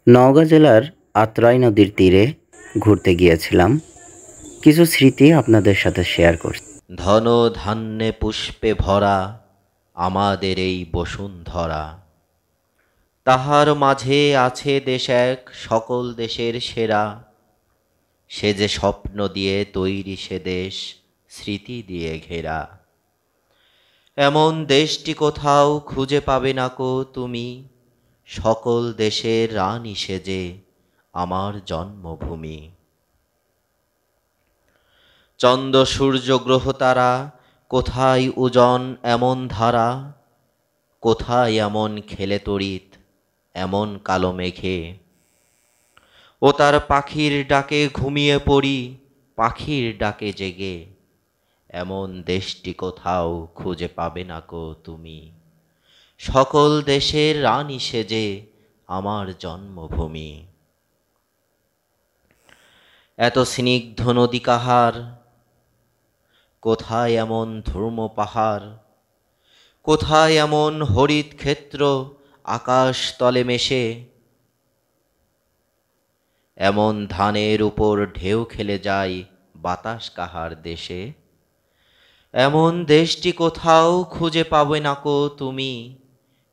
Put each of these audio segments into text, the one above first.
নওগাঁ জেলার আত্রাই নদীর তীরে ঘুরতে গিয়েছিলাম। কিছু স্মৃতি আপনাদের সাথে শেয়ার করছি। ধন ধান্যে পুষ্পে ভরা আমাদের এই বসুন্ধরা, তাহার মাঝে আছে দেশ এক সকল দেশের সেরা। সে যে স্বপ্ন দিয়ে তৈরি সে দেশ, স্মৃতি দিয়ে ঘেরা। এমন দেশটি কোথাও খুঁজে পাবে না কো তুমি, সকল দেশের রানী সেজে আমার জন্মভূমি। চন্দ্র সূর্য গ্রহ তারা, কোথায় ওজন এমন ধারা, কোথায় এমন খেলে তড়িৎ এমন কালো মেঘে। ও তার পাখির ডাকে ঘুমিয়ে পড়ি, পাখির ডাকে জেগে। এমন দেশটি কোথাও খুঁজে পাবে না কো তুমি, সকল দেশের রানী সেজে আমার জন্মভূমি। এত স্নিগ্ধ নদী কাহার, কোথায় এমন ধূর্ম পাহাড়, কোথায় এমন হরিত ক্ষেত্র আকাশ তলে মেশে। এমন ধানের উপর ঢেউ খেলে যায় বাতাস কাহার দেশে। এমন দেশটি কোথাও খুঁজে পাবে না কো তুমি,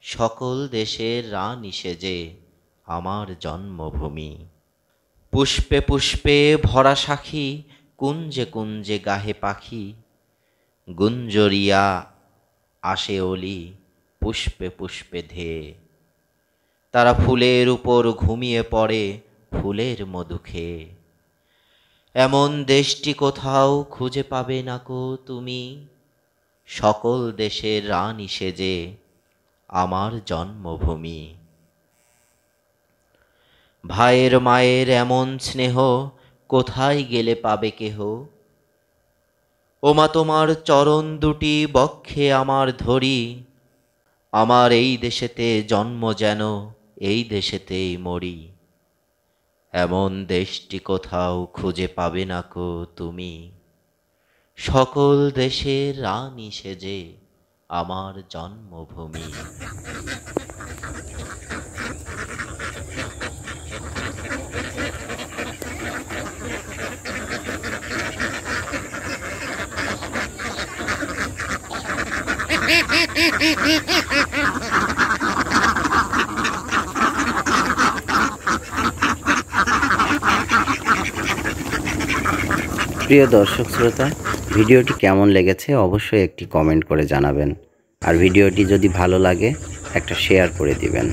সকল দেশের রানী সেজে আমার জন্মভূমি। পুষ্পে পুষ্পে ভরা সাখী, কুঞ্জে কুঞ্জে গাহে পাখি। গুঞ্জরিয়া আসে অলি, পুষ্পে পুষ্পে ধেয়ে। তারা ফুলের উপর ঘুমিয়ে পড়ে ফুলের মধু খেয়ে। এমন দেশটি কোথাও খুঁজে পাবে না কো তুমি, সকল দেশের রানী সেজে আমার জন্মভূমি। ভাইয়ের মায়ের এমন স্নেহ, কোথায় গেলে পাবে কেহ। ওমা তোমার চরণ দুটি বক্ষে আমার ধরি, আমার এই দেশেতে জন্ম যেন এই দেশেতেই মরি। এমন দেশটি কোথাও খুঁজে পাবে না কো তুমি, সকল দেশের রানী সেজে আমার জন্মভূমি। প্রিয় দর্শক শ্রোতা, ভিডিওটি কেমন লেগেছে অবশ্যই একটি কমেন্ট করে জানাবেন। আর ভিডিওটি যদি ভালো লাগে একটা শেয়ার করে দিবেন।